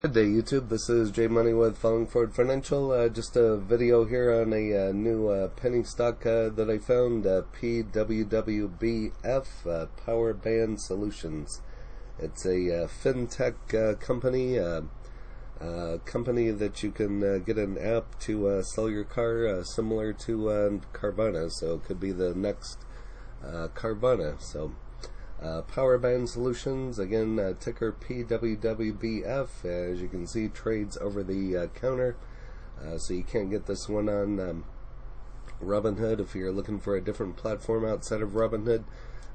Good day, YouTube. This is Jay Money with PWWBF Financial. Just a video here on a new penny stock that I found, PWWBF PowerBand Solutions. It's a fintech company, company that you can get an app to sell your car, similar to Carvana. So it could be the next Carvana. So PowerBand Solutions, again, ticker PWWBF. As you can see, trades over the counter, so you can't get this one on Robinhood. If you're looking for a different platform outside of Robinhood,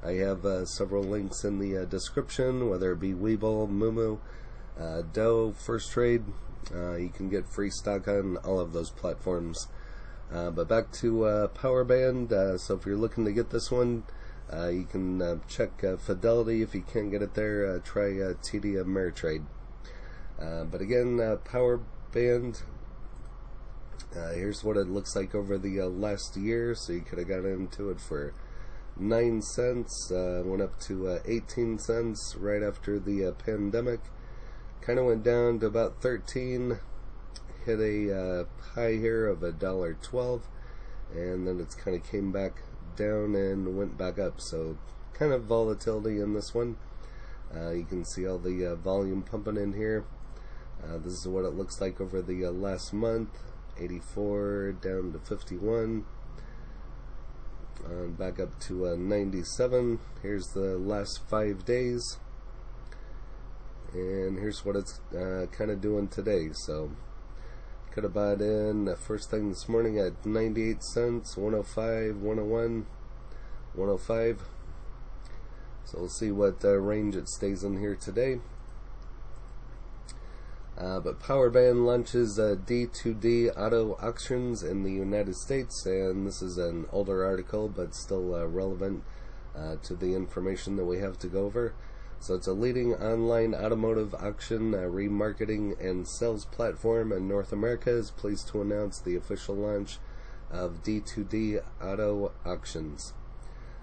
I have several links in the description, whether it be Webull, Moomoo, Firstrade. You can get free stock on all of those platforms. But back to PowerBand. So if you're looking to get this one, you can check Fidelity. If you can't get it there, try TD Ameritrade. But again, PowerBand, here's what it looks like over the last year. So you could have got into it for 9 cents, went up to 18 cents right after the pandemic, kind of went down to about 13, hit a high here of $1.12, and then it's kind of came back down and went back up. So kind of volatility in this one. You can see all the volume pumping in here. This is what it looks like over the last month. 84 down to 51, back up to 97. Here's the last 5 days, and here's what it's kind of doing today. So could have bought in first thing this morning at 98 cents, 105, 101, 105. So we'll see what range it stays in here today. But PowerBand launches D2D auto auctions in the United States, and this is an older article but still relevant to the information that we have to go over. So it's a leading online automotive auction, remarketing, and sales platform in North America is pleased to announce the official launch of D2D auto auctions.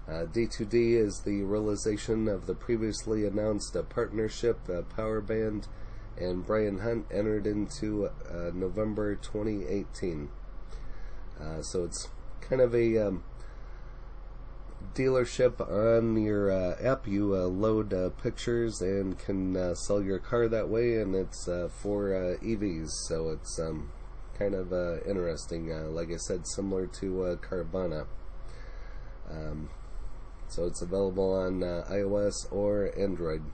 D2D is the realization of the previously announced partnership PowerBand and Brian Hunt entered into November 2018. So it's kind of a dealership on your app. You load pictures and can sell your car that way, and it's for EVs. So it's kind of interesting. Like I said, similar to Carvana. So it's available on iOS or Android.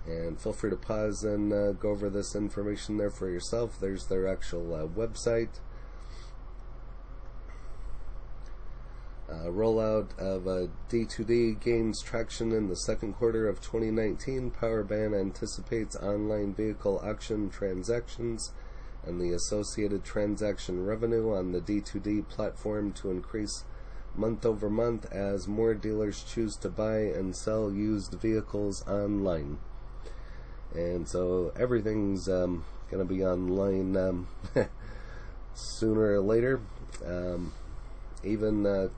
And feel free to pause and go over this information there for yourself. There's their actual website. Rollout of D2D gains traction in the second quarter of 2019. PowerBand anticipates online vehicle auction transactions and the associated transaction revenue on the D2D platform to increase month over month as more dealers choose to buy and sell used vehicles online. And so everything's going to be online sooner or later. Even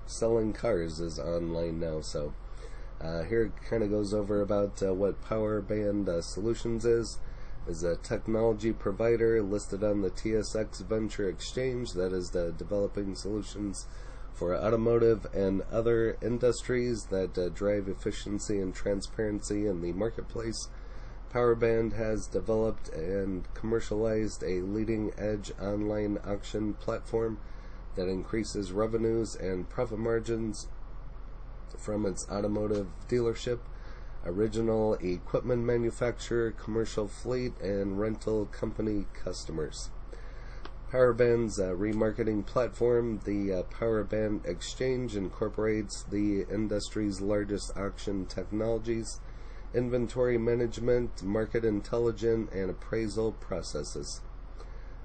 selling cars is online now. So here it kind of goes over about what PowerBand Solutions is a technology provider listed on the TSX Venture Exchange that is developing solutions for automotive and other industries that drive efficiency and transparency in the marketplace. PowerBand has developed and commercialized a leading-edge online auction platform that increases revenues and profit margins from its automotive dealership, original equipment manufacturer, commercial fleet, and rental company customers. PowerBand's remarketing platform, the PowerBand Exchange, incorporates the industry's largest auction technologies, inventory management, market intelligence, and appraisal processes.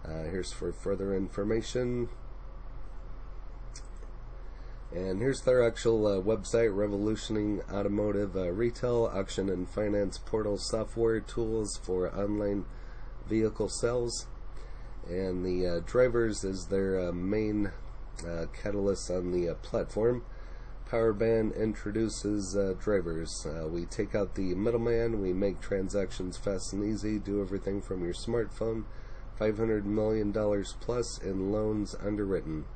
Here's for further information. And here's their actual website, revolutioning automotive retail, auction and finance portal software tools for online vehicle sales. And the drivers is their main catalyst on the platform. PowerBand introduces drivers. We take out the middleman, we make transactions fast and easy, do everything from your smartphone, $500 million plus in loans underwritten.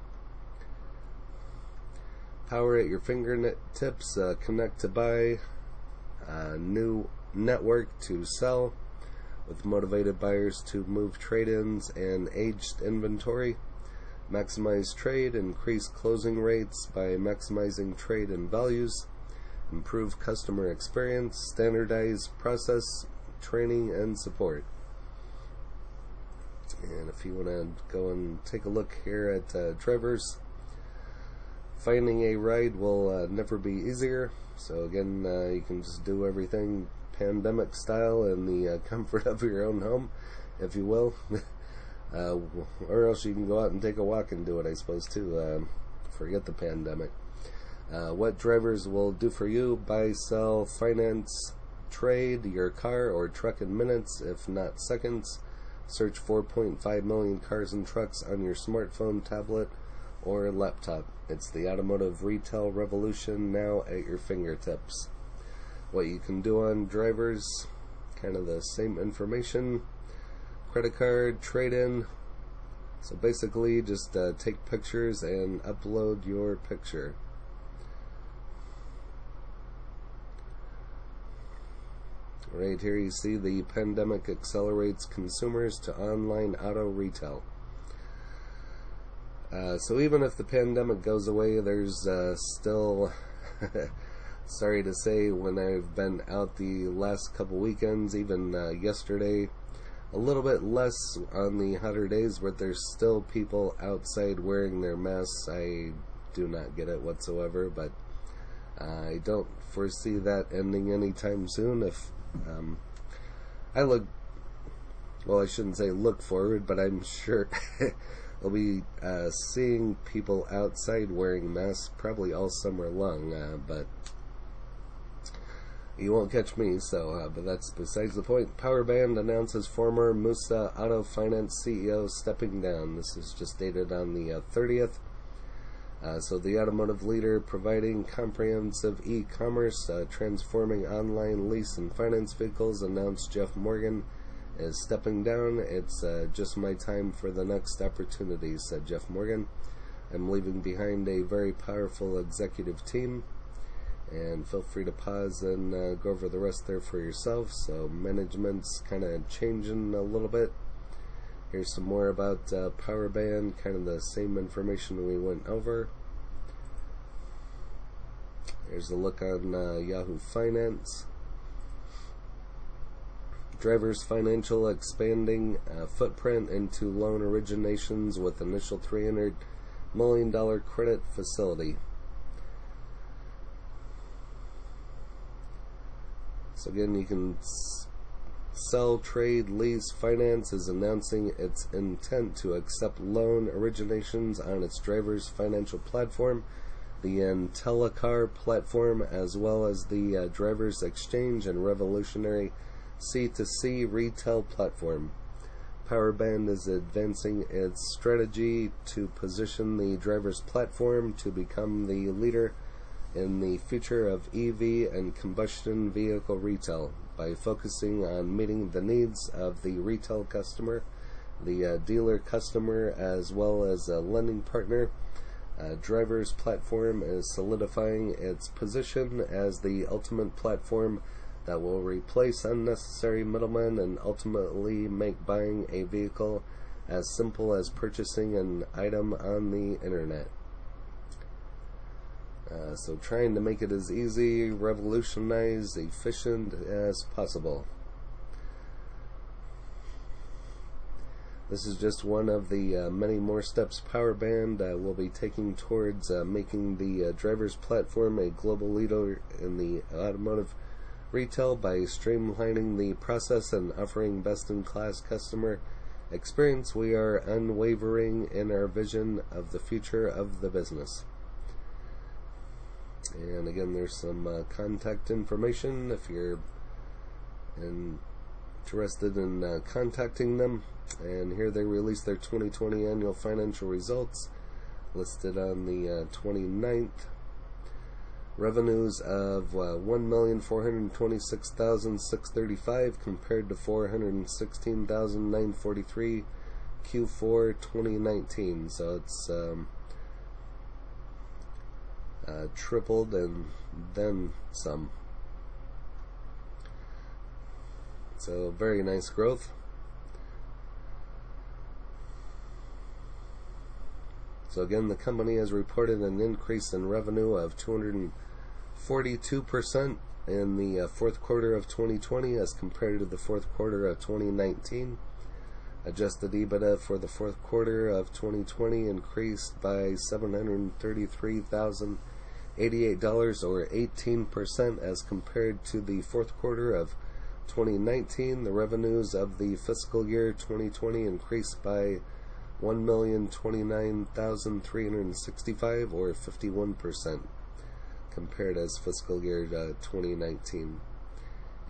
Power at your fingertips, connect to buy, new network to sell, with motivated buyers to move trade-ins and aged inventory. Maximize trade, increase closing rates by maximizing trade and values, improve customer experience, standardize process, training, and support. And if you want to go and take a look here at drivers, finding a ride will never be easier. So again, you can just do everything pandemic style in the comfort of your own home, if you will. Or else you can go out and take a walk and do it, I suppose, too. Forget the pandemic. What drivers will do for you: buy, sell, finance, trade your car or truck in minutes, if not seconds. Search 4.5 million cars and trucks on your smartphone, tablet, or laptop. It's the automotive retail revolution now at your fingertips. What you can do on drivers, kind of the same information. Credit card, trade-in. So basically just take pictures and upload your picture. Right here you see the pandemic accelerates consumers to online auto retail. So even if the pandemic goes away, there's still, sorry to say, when I've been out the last couple weekends, even yesterday, a little bit less on the hotter days, but there's still people outside wearing their masks. I do not get it whatsoever, but I don't foresee that ending anytime soon. If I shouldn't say look forward, but I'm sure we'll be seeing people outside wearing masks probably all summer long, but you won't catch me, so, but that's besides the point. PowerBand announces former Musa Auto Finance CEO stepping down. This is just dated on the 30th. So the automotive leader providing comprehensive e-commerce, transforming online lease and finance vehicles, announced Jeff Morgan is stepping down. It's just my time for the next opportunity, said Jeff Morgan. I'm leaving behind a very powerful executive team. And feel free to pause and go over the rest there for yourself. So management's kind of changing a little bit. Here's some more about PowerBand, kind of the same information we went over. Here's a look on Yahoo Finance. Drivers Financial expanding footprint into loan originations with initial $300 million credit facility. So again, you can sell, trade, lease. Finance is announcing its intent to accept loan originations on its Drivers Financial platform, the IntelliCar platform, as well as the Drivers Exchange and revolutionary C2C retail platform. PowerBand is advancing its strategy to position the Drivers platform to become the leader in the future of EV and combustion vehicle retail by focusing on meeting the needs of the retail customer, the dealer customer, as well as a lending partner. Drivers platform is solidifying its position as the ultimate platform that will replace unnecessary middlemen and ultimately make buying a vehicle as simple as purchasing an item on the internet. So trying to make it as easy, revolutionized, efficient as possible. This is just one of the many more steps PowerBand will be taking towards making the Drivers platform a global leader in the automotive retail by streamlining the process and offering best-in-class customer experience. We are unwavering in our vision of the future of the business. And again, there's some contact information if you're interested in contacting them. And here they released their 2020 annual financial results, listed on the 29th. Revenues of $1,426,635 compared to $416,943 Q4 2019. So it's tripled and then some. So very nice growth. So again, the company has reported an increase in revenue of 242% in the fourth quarter of 2020 as compared to the fourth quarter of 2019. Adjusted EBITDA for the fourth quarter of 2020 increased by $733,088 or 18% as compared to the fourth quarter of 2019. The revenues of the fiscal year 2020 increased by $1,029,365 or 51% compared as fiscal year 2019.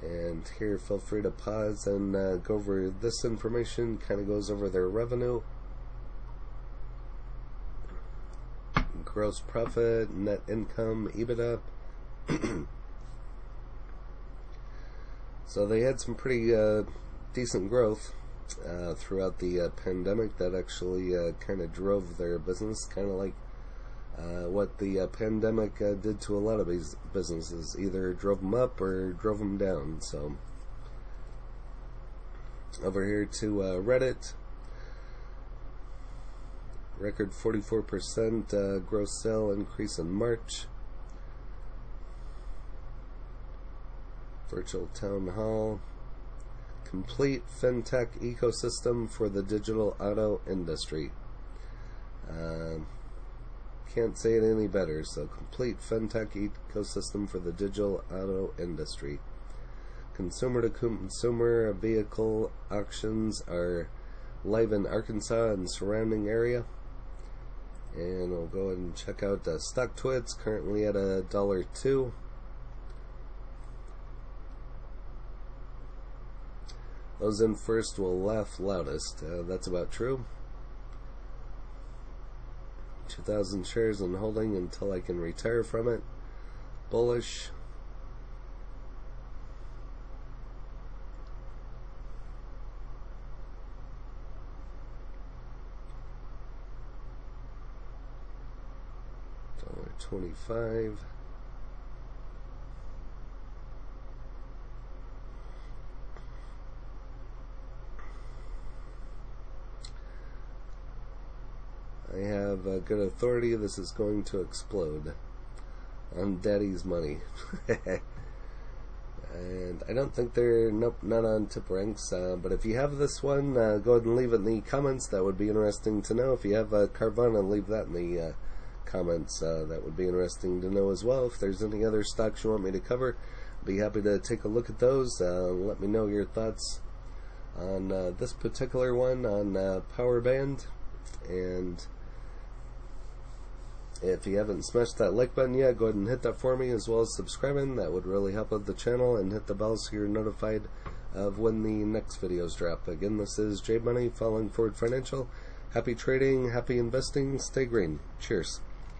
And here, feel free to pause and go over this information. Kind of goes over their revenue, gross profit, net income, EBITDA. So they had some pretty decent growth throughout the pandemic that actually kind of drove their business, kind of like what the pandemic did to a lot of these businesses, either drove them up or drove them down. So over here to Reddit, record 44% gross sale increase in March. Virtual Town Hall, complete fintech ecosystem for the digital auto industry. Can't say it any better. So, complete fintech ecosystem for the digital auto industry. Consumer to consumer vehicle auctions are live in Arkansas and surrounding area. And we'll go ahead and check out StockTwits, currently at $1.02. Those in first will laugh loudest. That's about true. 2,000 shares in holding until I can retire from it. Bullish. $1.25. I have good authority. This is going to explode on Daddy's money. And I don't think they're not on tip ranks. But if you have this one, go ahead and leave it in the comments. That would be interesting to know. If you have Carvana, leave that in the comments. That would be interesting to know as well. If there's any other stocks you want me to cover, I'd be happy to take a look at those. Let me know your thoughts on this particular one on PowerBand. And if you haven't smashed that like button yet, go ahead and hit that for me, as well as subscribing. That would really help out the channel, and hit the bell so you're notified of when the next videos drop. Again, this is J Money, Falling Forward Financial. Happy trading, happy investing, stay green. Cheers.